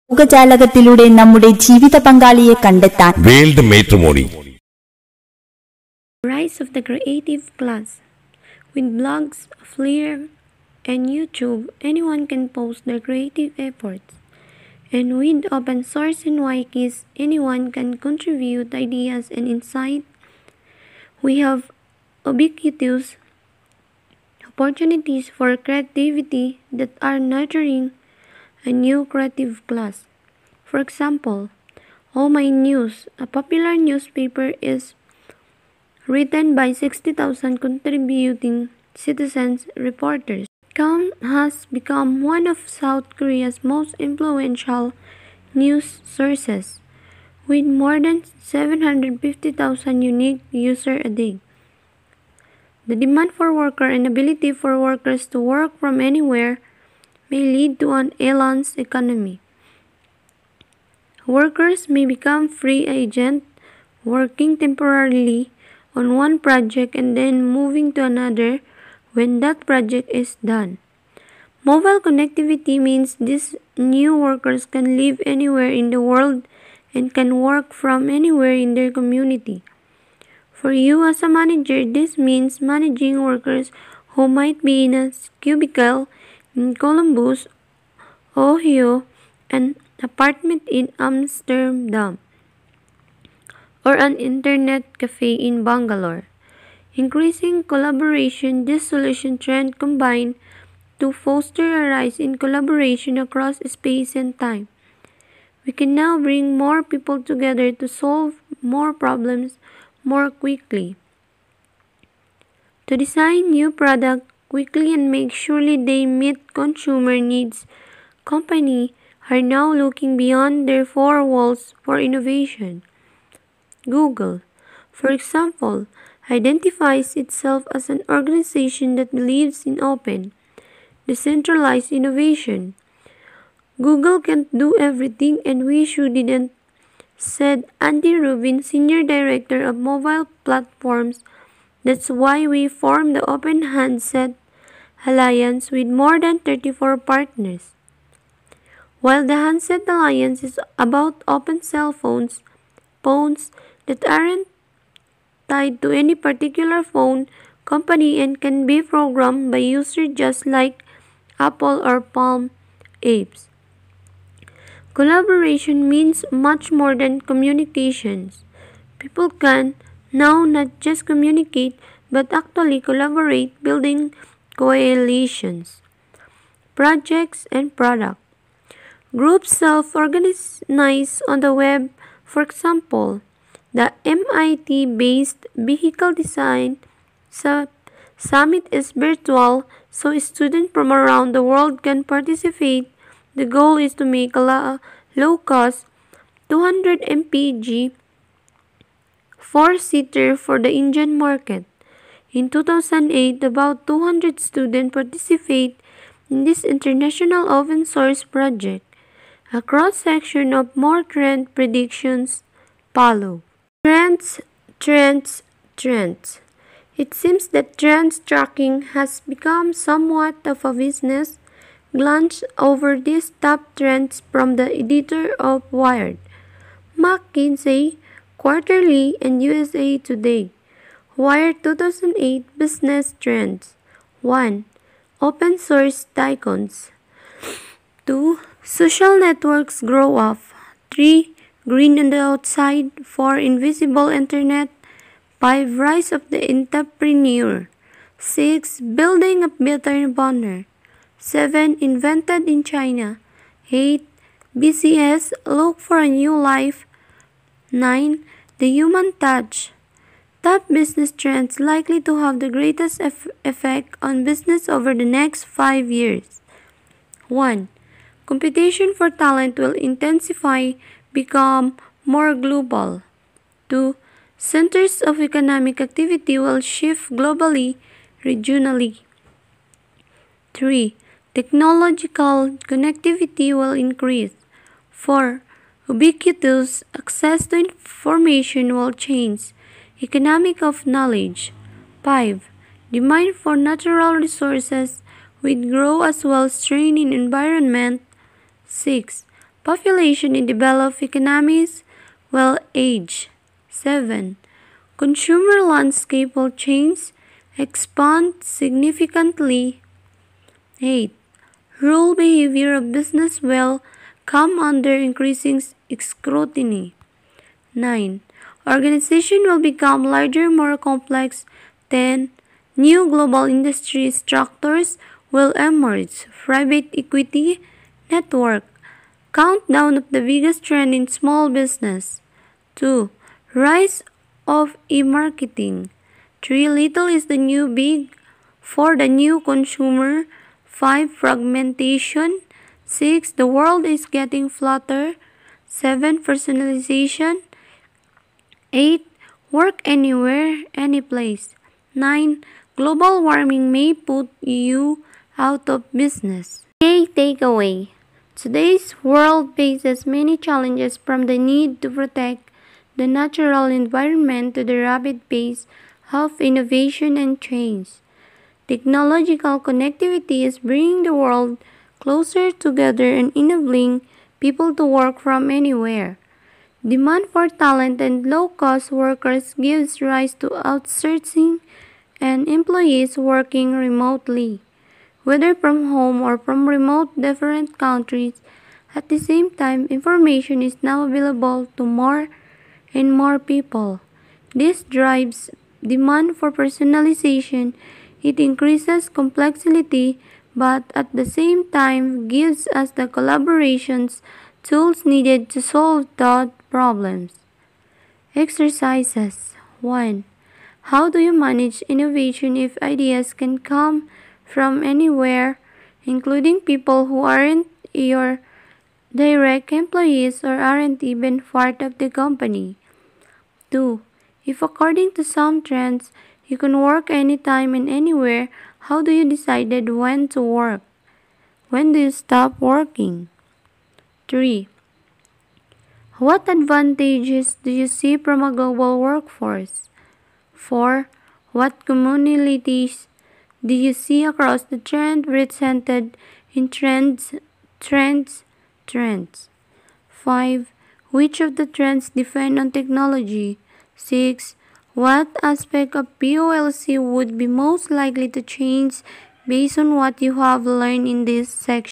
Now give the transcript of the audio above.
ലോകജാലകത്തിലൂടെ നമ്മുടെ ജീവിത പങ്കാളിയെ കണ്ടെത്താൻ world matrimony. Rise of the creative class. With blogs, Flickr, and YouTube, anyone can post their creative efforts. And with open source and wikis, anyone can contribute ideas and insight. We have ubiquitous opportunities for creativity that are nurturing a new creative class. For example, All My News, a popular newspaper, is written by 60,000 contributing citizens reporters. Kam has become one of South Korea's most influential news sources, with more than 750,000 unique users a day. The demand for workers and ability for workers to work from anywhere may lead to an Elon's economy. Workers may become free agents, working temporarily on one project and then moving to another when that project is done. Mobile connectivity means these new workers can live anywhere in the world and can work from anywhere in their community. For you as a manager, this means managing workers who might be in a cubicle in Columbus, Ohio, an apartment in Amsterdam, or an internet cafe in Bangalore. Increasing collaboration, this solution trend combined to foster a rise in collaboration across space and time. We can now bring more people together to solve more problems more quickly. To design new products quickly and make sure they meet consumer needs, companies are now looking beyond their four walls for innovation. Google, for example, identifies itself as an organization that believes in open, decentralized innovation. Google can't do everything and we shouldn't, said Andy Rubin, Senior Director of Mobile Platforms. That's why we formed the Open Handset Alliance with more than 34 partners. While the Handset Alliance is about open cell phones that aren't tied to any particular phone company and can be programmed by users just like Apple or Palm apps. Collaboration means much more than communications. People can now not just communicate but actually collaborate, building coalitions, projects, and products. Groups self-organize on the web. For example, the MIT-based Vehicle Design Summit is virtual, so students from around the world can participate. The goal is to make a low-cost 200 mpg four-seater for the Indian market. In 2008, about 200 students participated in this international open-source project. A cross-section of more trend predictions follow. Trends. It seems that trends tracking has become somewhat of a business. Glance over these top trends from the editor of Wired, McKinsey, Quarterly, and USA Today. Wired 2008 Business Trends. 1. Open source tycoons. 2. Social networks grow up. 3. Green on the outside. 4. Invisible internet. 5. Rise of the entrepreneur. 6. Building a better banner. 7. Invented in China. 8. BCS, look for a new life. 9. The human touch. Top business trends likely to have the greatest effect on business over the next 5 years. 1. Competition for talent will intensify, become more global. 2. Centers of economic activity will shift globally, regionally. 3. Technological connectivity will increase. 4. Ubiquitous access to information will change. Economic of knowledge. 5. Demand for natural resources will grow as well as strain in environment. 6. Population in developed economies will age. 7. Consumer landscape will change, expand significantly. 8. Rule behavior of business will come under increasing scrutiny. 9. Organization will become larger, more complex. 10. New global industry structures will emerge. Private equity network. Countdown of the biggest trend in small business. 2. Rise of e-marketing. 3. Little is the new big. 4. The new consumer. 5. Fragmentation. 6. The world is getting flatter. 7. Personalization. 8. Work anywhere, anyplace. 9. Global warming may put you out of business. Key takeaway. Today's world faces many challenges, from the need to protect the natural environment to the rapid pace of innovation and change. Technological connectivity is bringing the world closer together and enabling people to work from anywhere. Demand for talent and low-cost workers gives rise to outsourcing and employees working remotely, whether from home or from different countries. At the same time, information is now available to more and more people. This drives demand for personalization. It increases complexity, but at the same time gives us the collaborations tools needed to solve thought problems. Exercises. 1. How do you manage innovation if ideas can come from anywhere, including people who aren't your direct employees or aren't even part of the company? 2. If according to some trends, you can work anytime and anywhere, how do you decide when to work? When do you stop working? 3. What advantages do you see from a global workforce? 4. What commonalities do you see across the trend presented in trends? 5. Which of the trends depend on technology? 6. What aspect of POLC would be most likely to change based on what you have learned in this section?